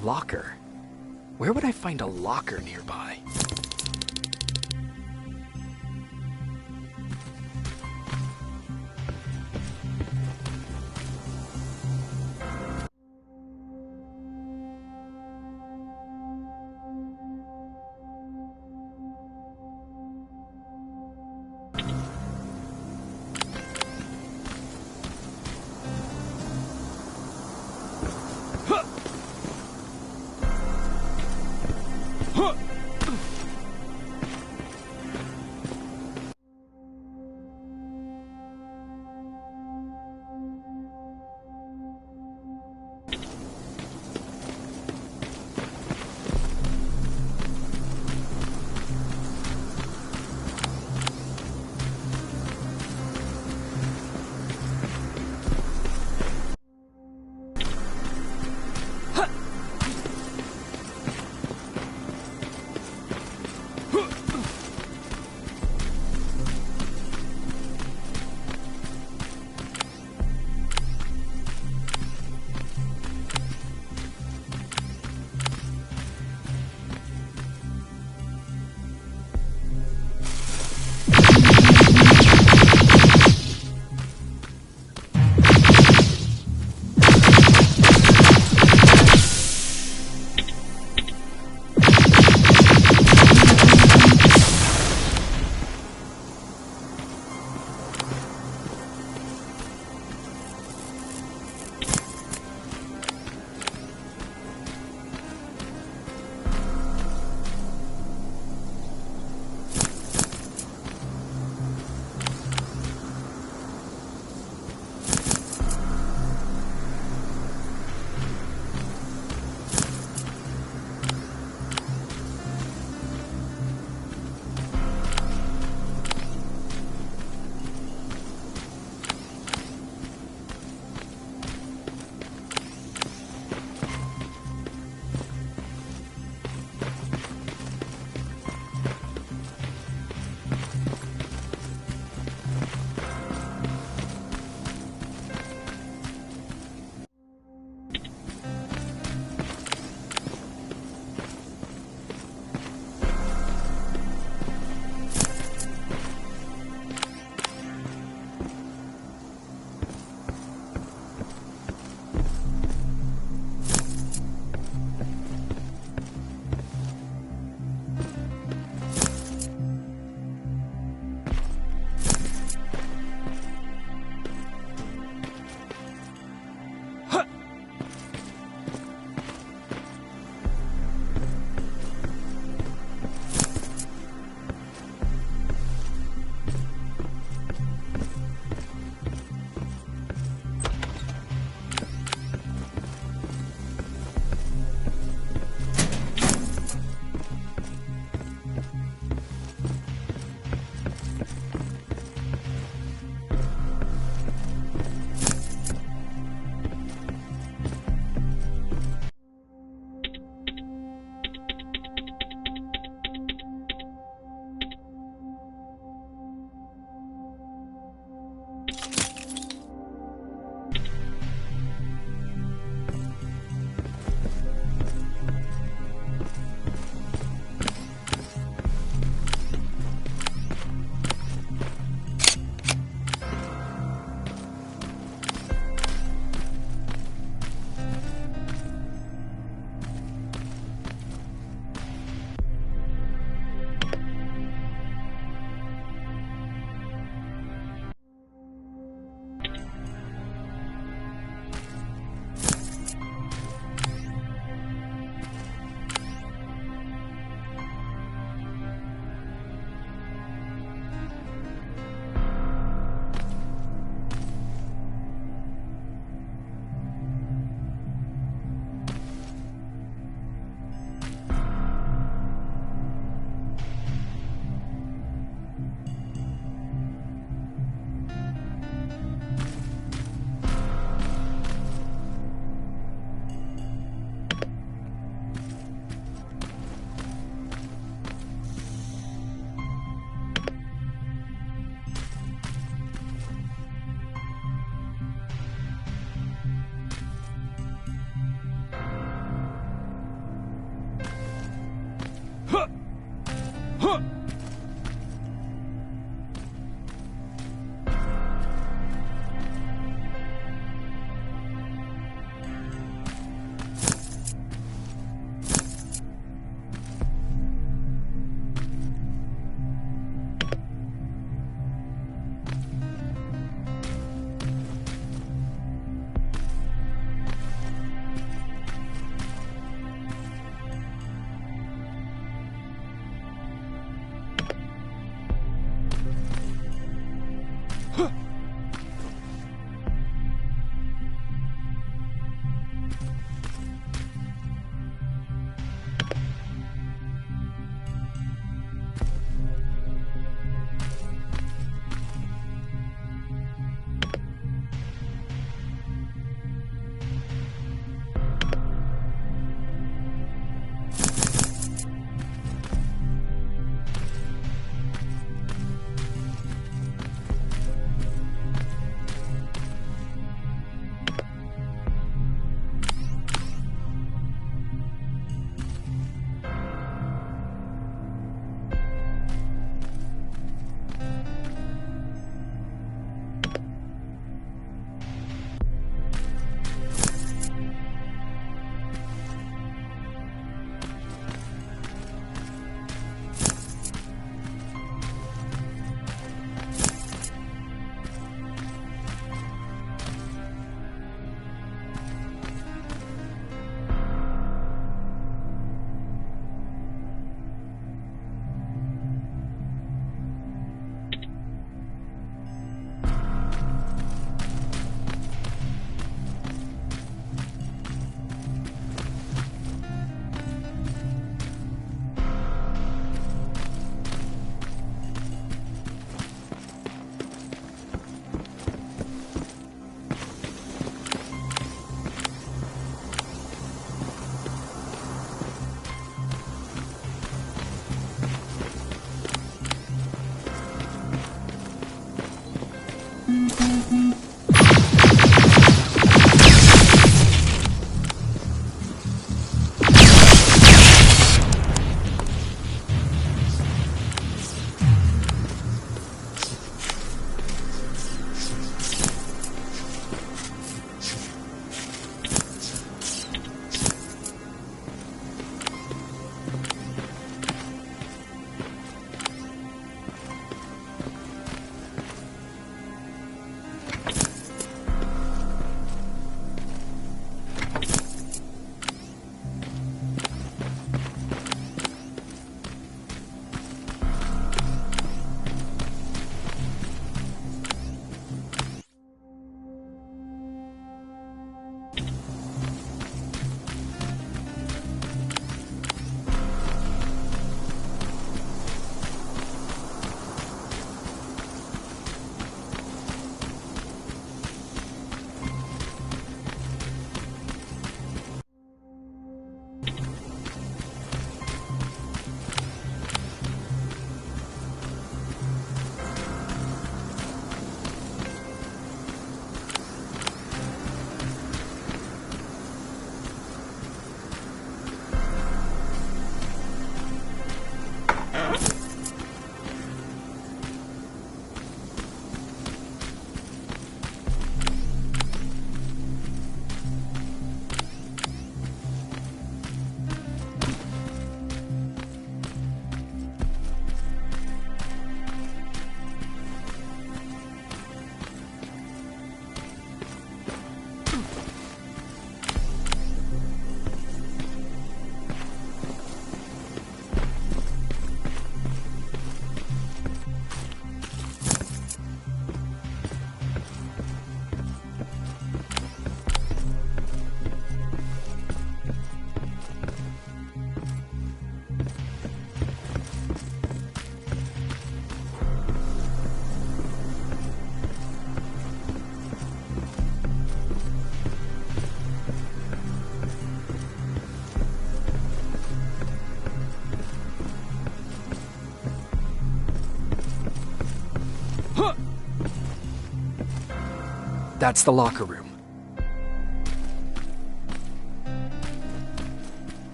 Locker? Where would I find a locker nearby? That's the locker room.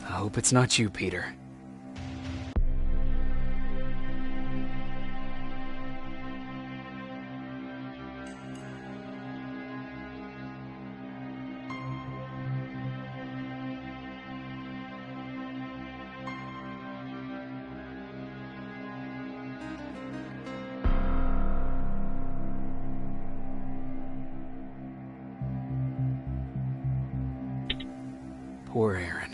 I hope it's not you, Peter. Poor Aaron.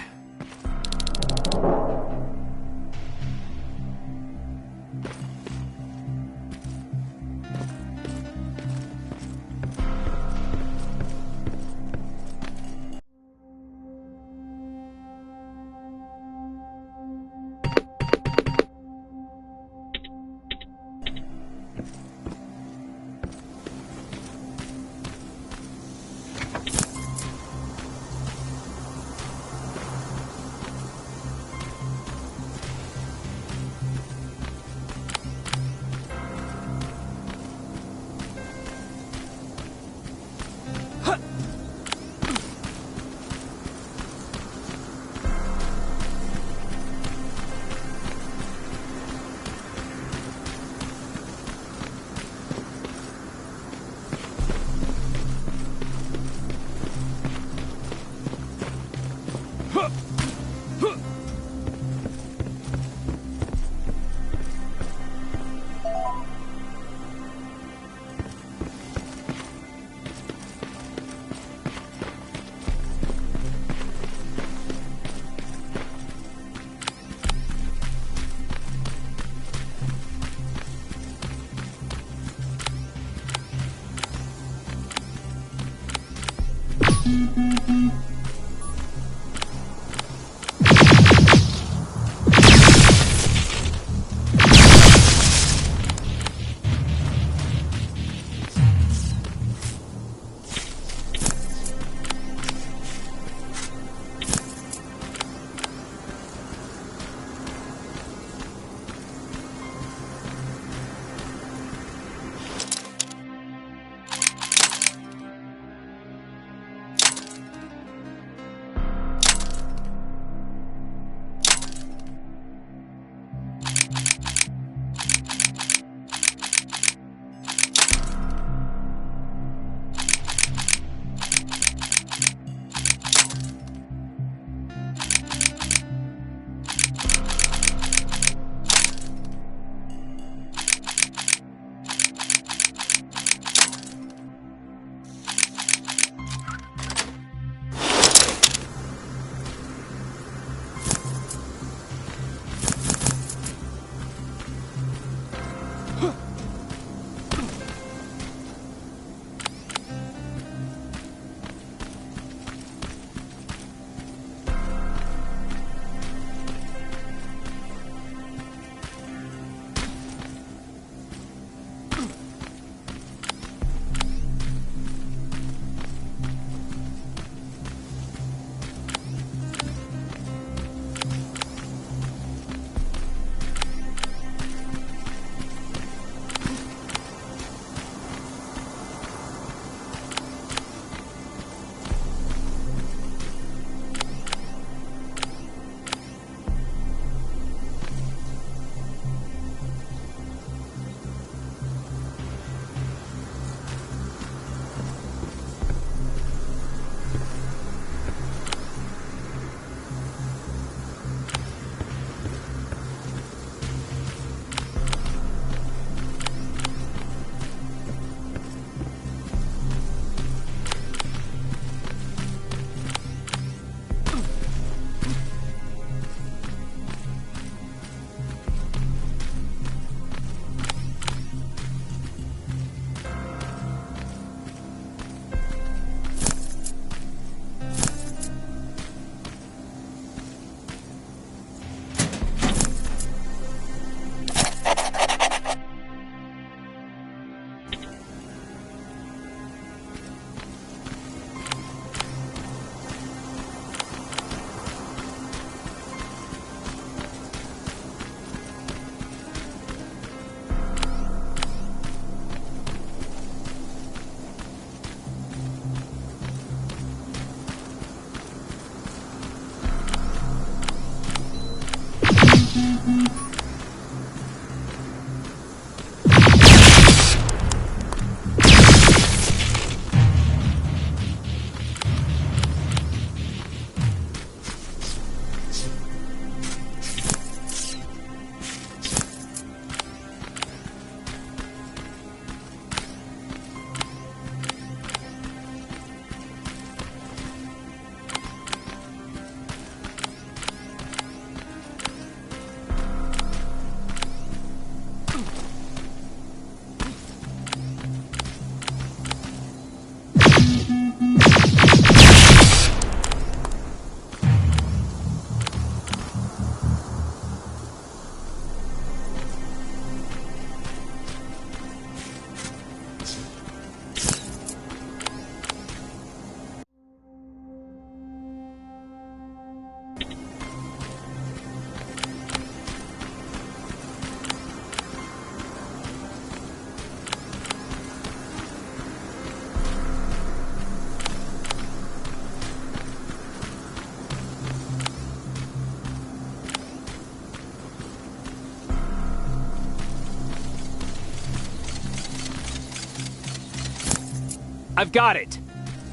I've got it!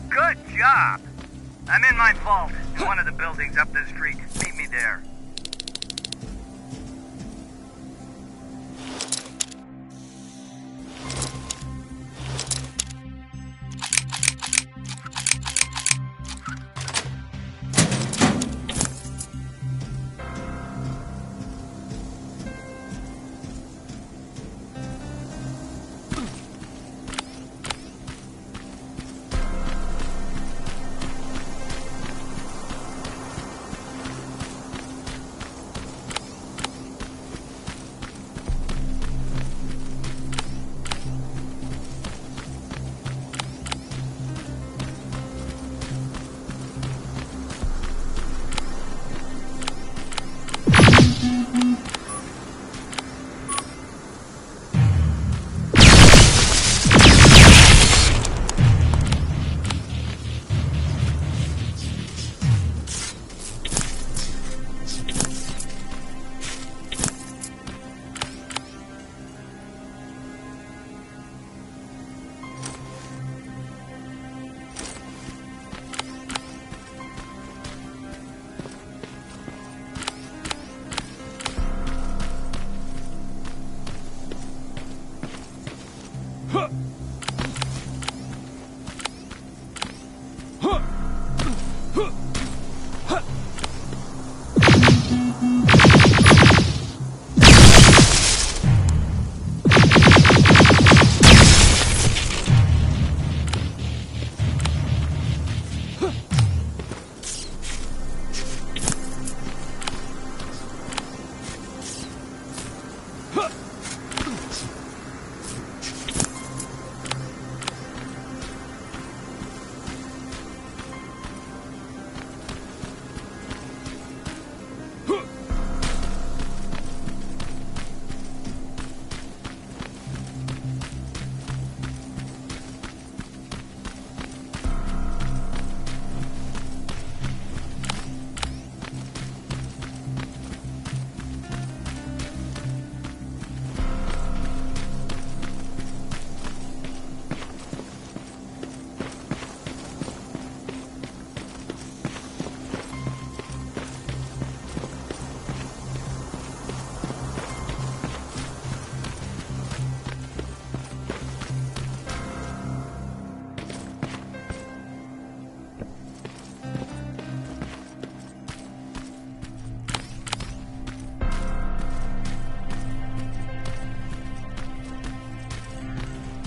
Good job! I'm in my vault, in one of the buildings up the street. Meet me there.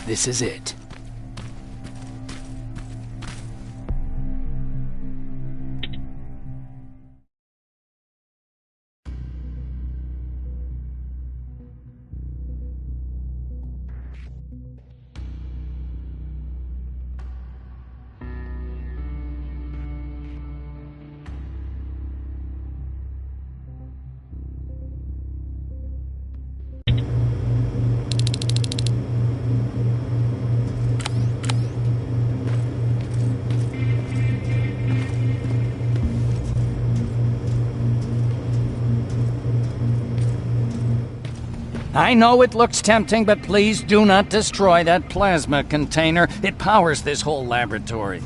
This is it. I know it looks tempting, but please do not destroy that plasma container. It powers this whole laboratory.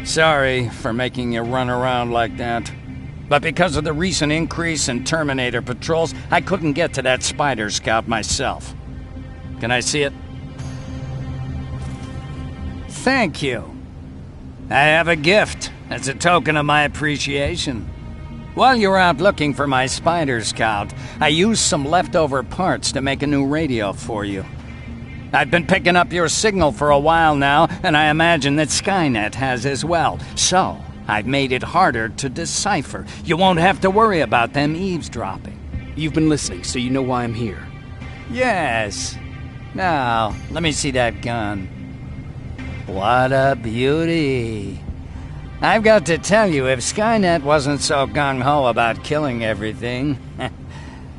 Sorry for making you run around like that. But because of the recent increase in Terminator patrols, I couldn't get to that spider scout myself. Can I see it? Thank you. I have a gift as a token of my appreciation. While you were out looking for my spider scout, I used some leftover parts to make a new radio for you. I've been picking up your signal for a while now, and I imagine that Skynet has as well. So, I've made it harder to decipher. You won't have to worry about them eavesdropping. You've been listening, so you know why I'm here. Yes. Now, let me see that gun. What a beauty. I've got to tell you, if Skynet wasn't so gung-ho about killing everything...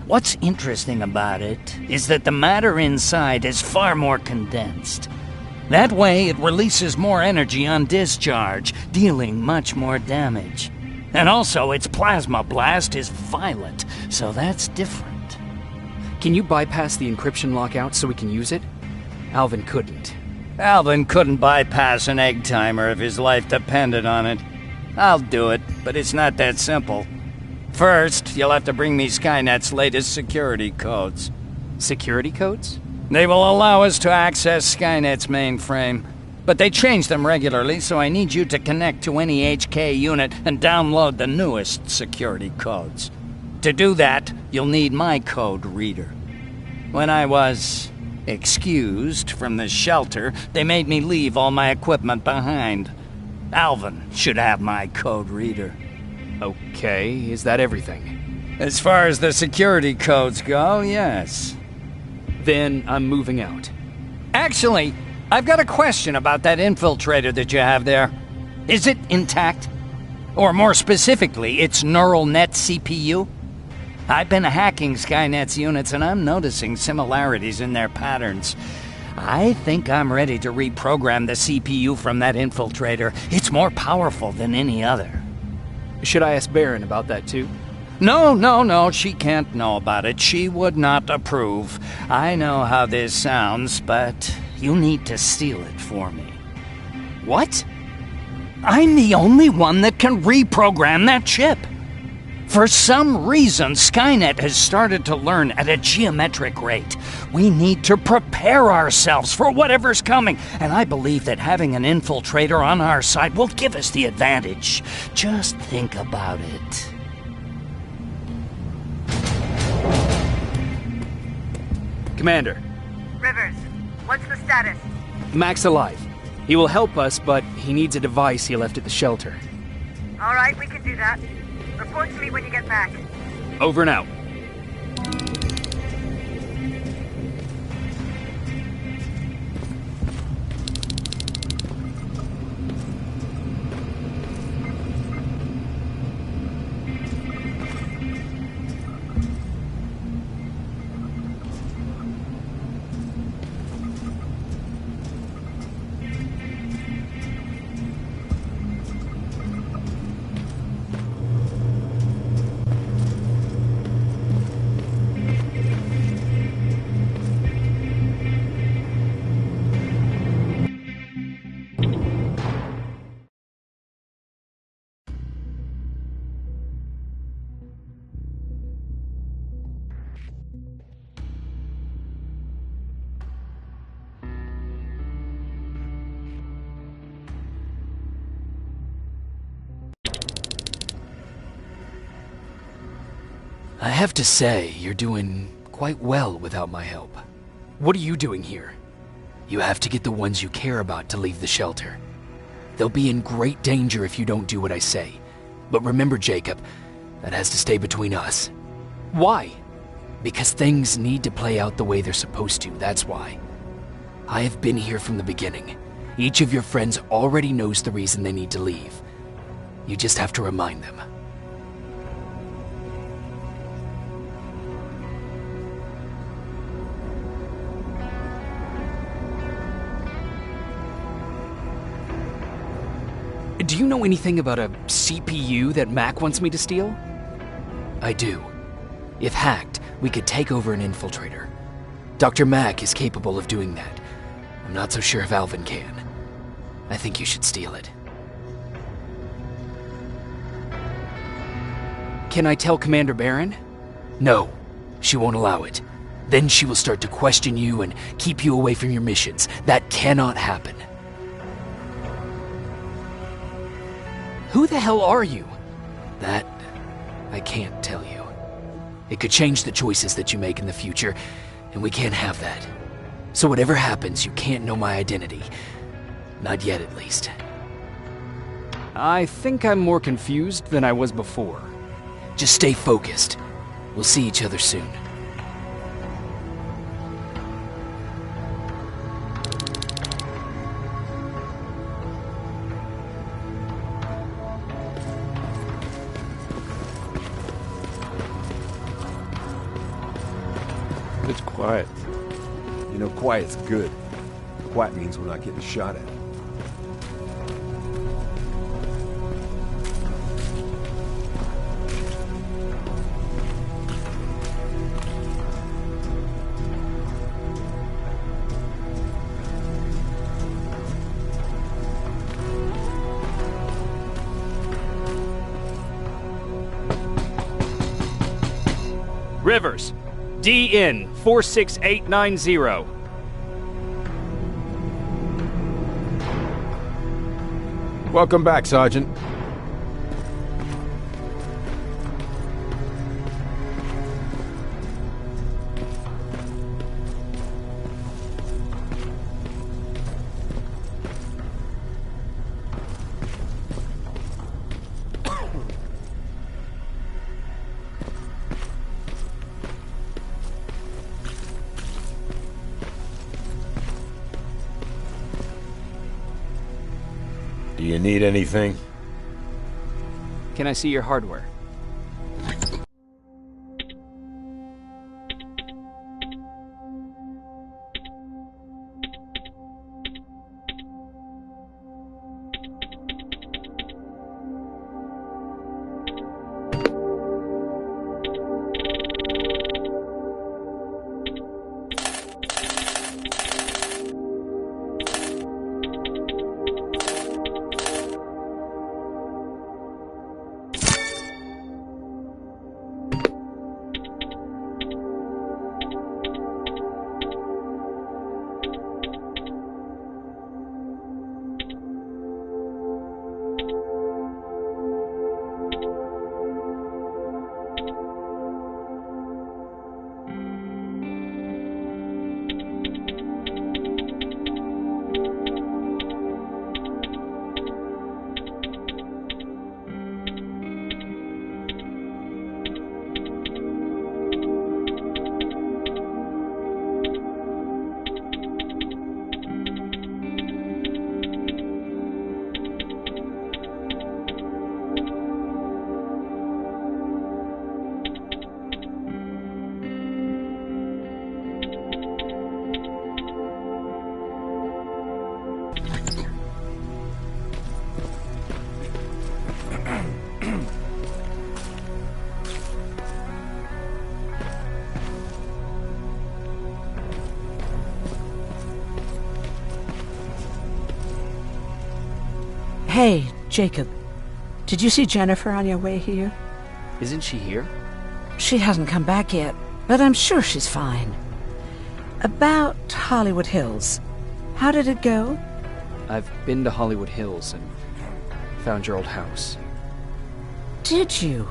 What's interesting about it is that the matter inside is far more condensed. That way, it releases more energy on discharge, dealing much more damage. And also, its plasma blast is violent, so that's different. Can you bypass the encryption lockout so we can use it? Alvin couldn't. Alvin couldn't bypass an egg timer if his life depended on it. I'll do it, but it's not that simple. First, you'll have to bring me Skynet's latest security codes. Security codes? They will allow us to access Skynet's mainframe, but they change them regularly, so I need you to connect to any HK unit and download the newest security codes. To do that, you'll need my code reader. When I was excused from the shelter, they made me leave all my equipment behind. Alvin should have my code reader. Okay, is that everything? As far as the security codes go, yes. Then I'm moving out. Actually, I've got a question about that infiltrator that you have there. Is it intact? Or more specifically, its neural net CPU? I've been hacking Skynet's units and I'm noticing similarities in their patterns. I think I'm ready to reprogram the CPU from that infiltrator. It's more powerful than any other. Should I ask Baron about that too? No, she can't know about it. She would not approve. I know how this sounds, but you need to steal it for me. What? I'm the only one that can reprogram that chip. For some reason, Skynet has started to learn at a geometric rate. We need to prepare ourselves for whatever's coming, and I believe that having an infiltrator on our side will give us the advantage. Just think about it. Commander. Rivers, what's the status? Mac's alive. He will help us, but he needs a device he left at the shelter. All right, we can do that. Report to me when you get back. Over and out. I have to say, you're doing quite well without my help. What are you doing here? You have to get the ones you care about to leave the shelter. They'll be in great danger if you don't do what I say. But remember, Jacob, that has to stay between us. Why? Because things need to play out the way they're supposed to, that's why. I have been here from the beginning. Each of your friends already knows the reason they need to leave. You just have to remind them. Do you know anything about a CPU that Mac wants me to steal? I do. If hacked, we could take over an infiltrator. Dr. Mack is capable of doing that. I'm not so sure if Alvin can. I think you should steal it. Can I tell Commander Barron? No, she won't allow it. Then she will start to question you and keep you away from your missions. That cannot happen. Who the hell are you? That, I can't tell you. It could change the choices that you make in the future, and we can't have that. So whatever happens, you can't know my identity. Not yet, at least. I think I'm more confused than I was before. Just stay focused. We'll see each other soon. It's quiet. You know, quiet's good. Quiet means we're not getting shot at. Rivers, DN 46890. Welcome back, Sergeant. Do you need anything? Can I see your hardware? Hey, Jacob. Did you see Jennifer on your way here? Isn't she here? She hasn't come back yet, but I'm sure she's fine. About Hollywood Hills. How did it go? I've been to Hollywood Hills and found your old house. Did you?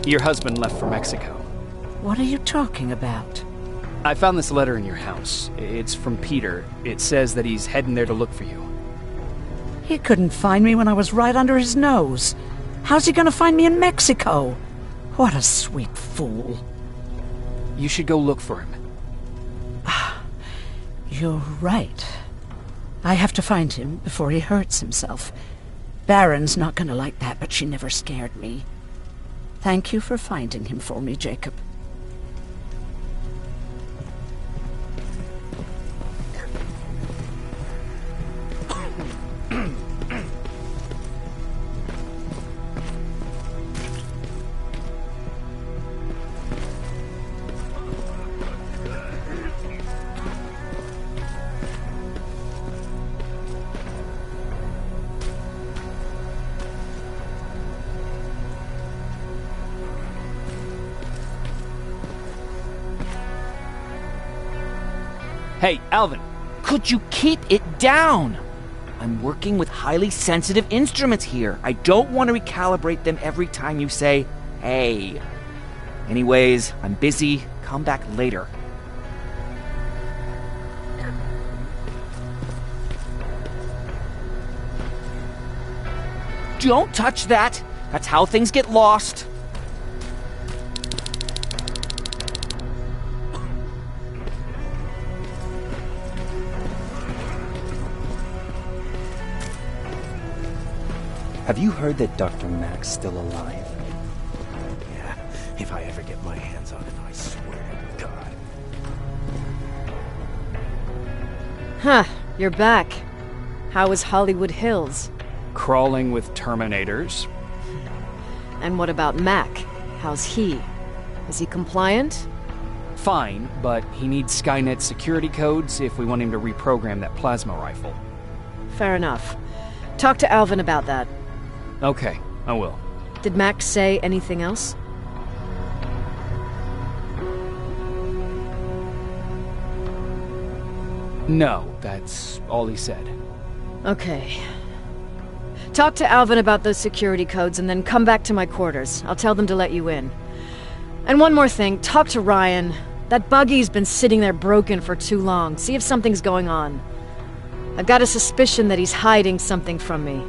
Your husband left for Mexico. What are you talking about? I found this letter in your house. It's from Peter. It says that he's heading there to look for you. He couldn't find me when I was right under his nose. How's he gonna find me in Mexico? What a sweet fool. You should go look for him. You're right. I have to find him before he hurts himself. Baron's not gonna like that, but she never scared me. Thank you for finding him for me, Jacob. Hey, Alvin. Could you keep it down? I'm working with highly sensitive instruments here. I don't want to recalibrate them every time you say, hey. Anyways, I'm busy. Come back later. Don't touch that. That's how things get lost. Have you heard that Dr. Mack's still alive? Yeah, if I ever get my hands on him, I swear to God. Huh, you're back. How is Hollywood Hills? Crawling with Terminators. And what about Mac? How's he? Is he compliant? Fine, but he needs Skynet security codes if we want him to reprogram that plasma rifle. Fair enough. Talk to Alvin about that. Okay, I will. Did Mac say anything else? No, that's all he said. Okay. Talk to Alvin about those security codes and then come back to my quarters. I'll tell them to let you in. And one more thing, talk to Ryan. That buggy's been sitting there broken for too long. See if something's going on. I've got a suspicion that he's hiding something from me.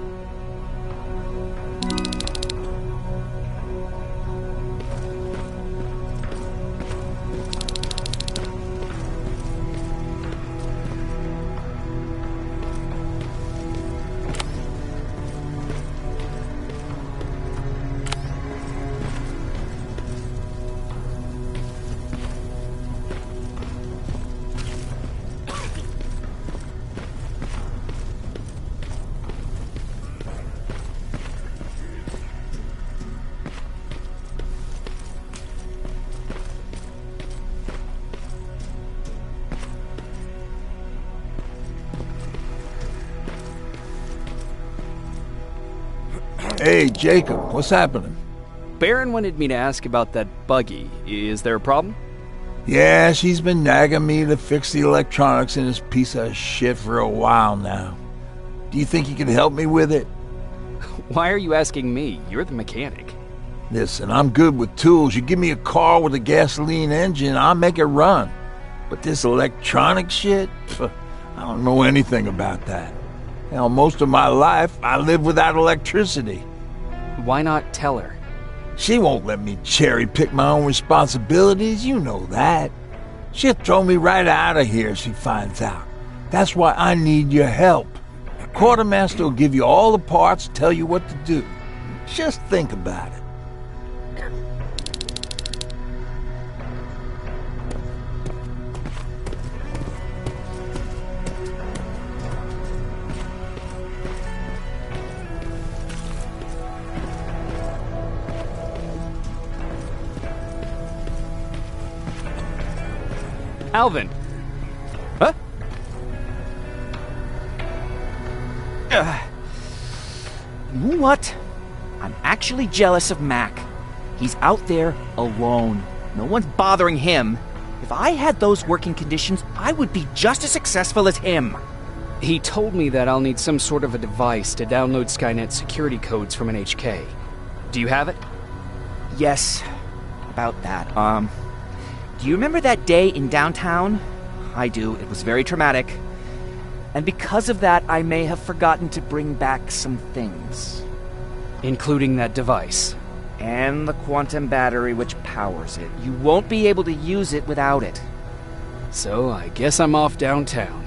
Hey, Jacob, what's happening? Baron wanted me to ask about that buggy. Is there a problem? Yeah, she's been nagging me to fix the electronics in this piece of shit for a while now. Do you think you can help me with it? Why are you asking me? You're the mechanic. Listen, I'm good with tools. You give me a car with a gasoline engine, I'll make it run. But this electronic shit? I don't know anything about that. Hell, most of my life, I lived without electricity. Why not tell her? She won't let me cherry-pick my own responsibilities, you know that. She'll throw me right out of here if she finds out. That's why I need your help. Quartermaster will give you all the parts, tell you what to do. Just think about it. Alvin! Huh? You know what? I'm actually jealous of Mac. He's out there alone. No one's bothering him. If I had those working conditions, I would be just as successful as him. He told me that I'll need some sort of a device to download Skynet security codes from an HK. Do you have it? Yes, about that. Do you remember that day in downtown? I do. It was very traumatic. And because of that, I may have forgotten to bring back some things. Including that device. And the quantum battery which powers it. You won't be able to use it without it. So I guess I'm off downtown.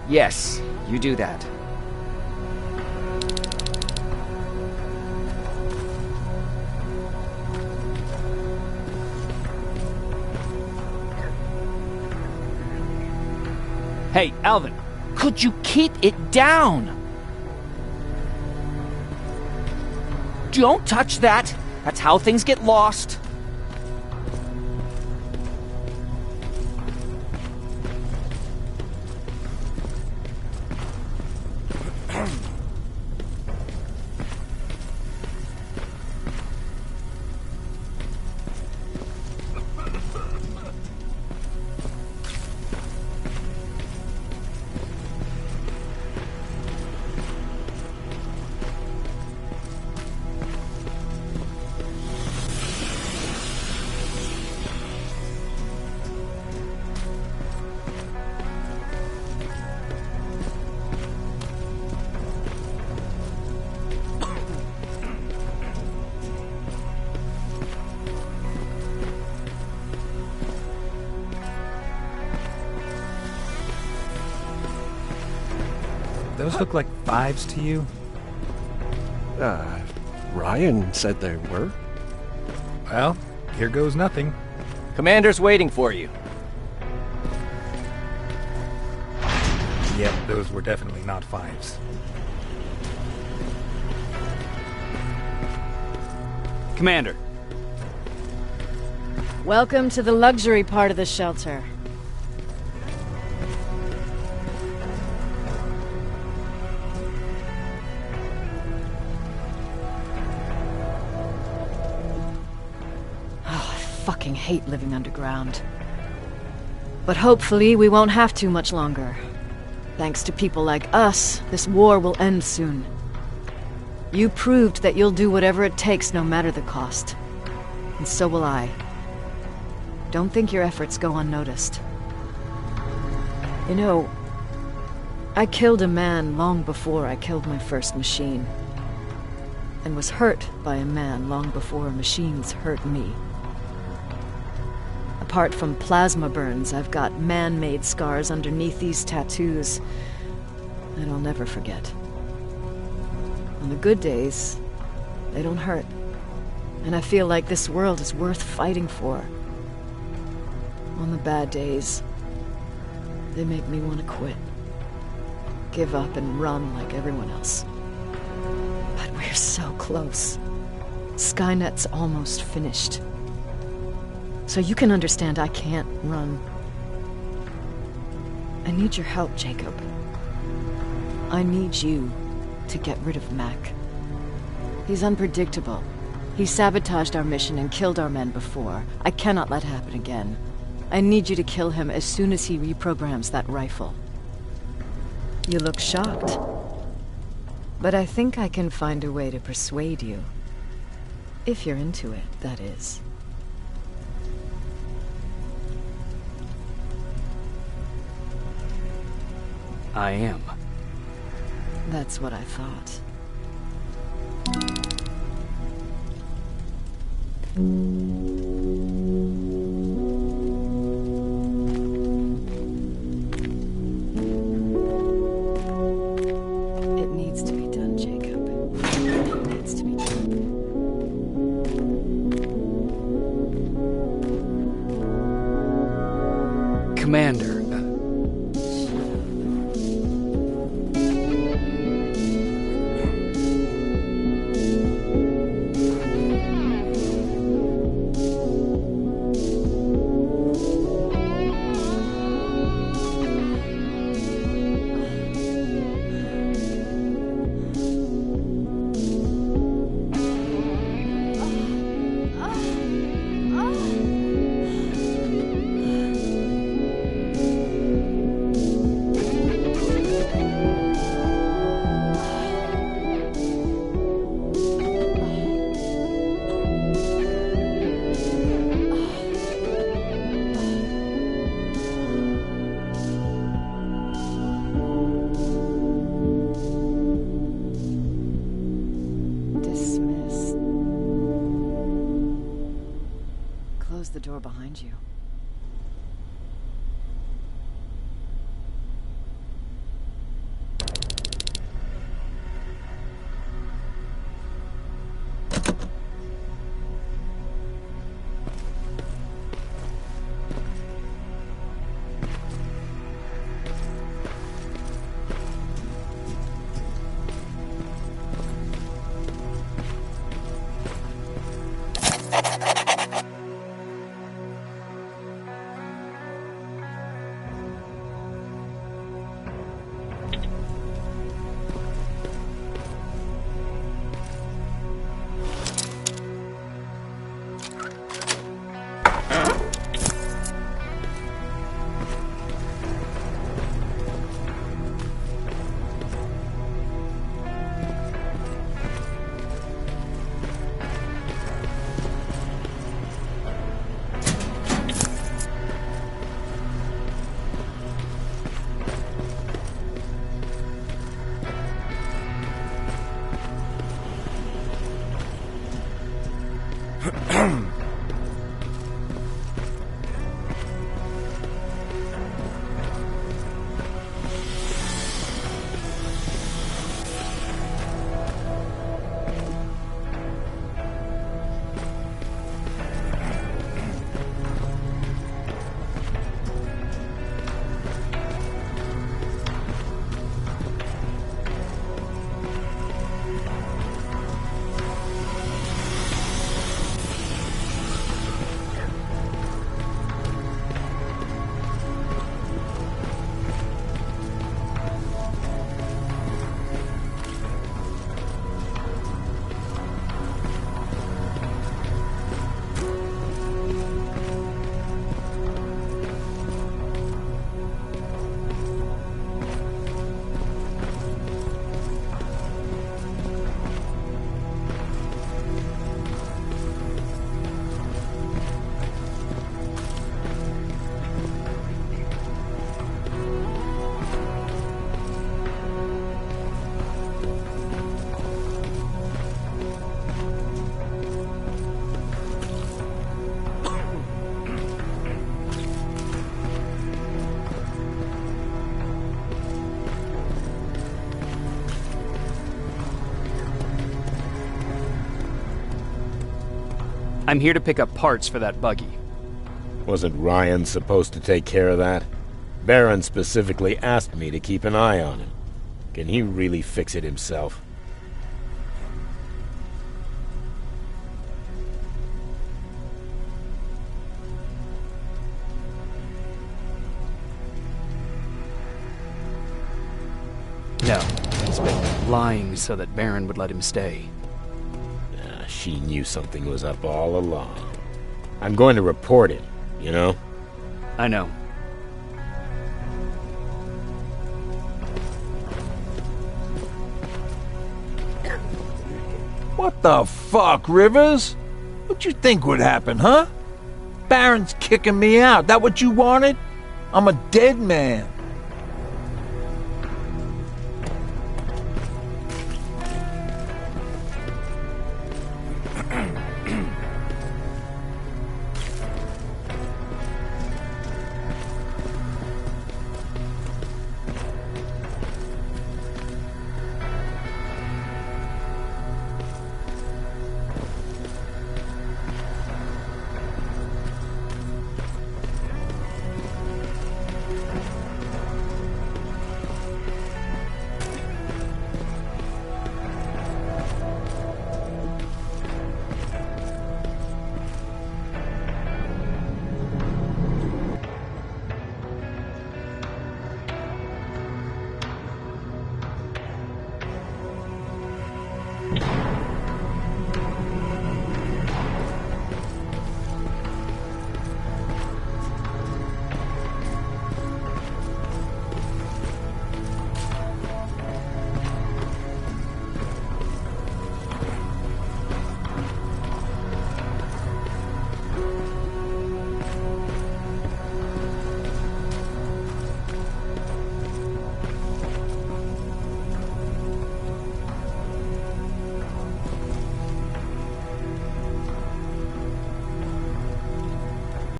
Yes, you do that. Hey, Alvin! Could you keep it down? Don't touch that! That's how things get lost. Those look like 5s to you? Ryan said they were. Well, here goes nothing. Commander's waiting for you. Yep, those were definitely not 5s. Commander. Welcome to the luxury part of the shelter. I fucking hate living underground. But hopefully we won't have to much longer. Thanks to people like us, this war will end soon. You proved that you'll do whatever it takes no matter the cost. And so will I. Don't think your efforts go unnoticed. You know, I killed a man long before I killed my first machine. And was hurt by a man long before machines hurt me. Apart from plasma burns, I've got man-made scars underneath these tattoos that I'll never forget. On the good days, they don't hurt. And I feel like this world is worth fighting for. On the bad days, they make me want to quit. Give up and run like everyone else. But we're so close. Skynet's almost finished. So you can understand I can't run. I need your help, Jacob. I need you to get rid of Mac. He's unpredictable. He sabotaged our mission and killed our men before. I cannot let it happen again. I need you to kill him as soon as he reprograms that rifle. You look shocked. But I think I can find a way to persuade you. If you're into it, that is. I am. That's what I thought. It needs to be done, Jacob. It needs to be done. Commander. find you. I'm here to pick up parts for that buggy. Wasn't Ryan supposed to take care of that? Baron specifically asked me to keep an eye on him. Can he really fix it himself? No, he's been lying so that Baron would let him stay. She knew something was up all along. I'm going to report him, you know? I know. What the fuck, Rivers? What you think would happen, huh? Baron's kicking me out. That what you wanted? I'm a dead man.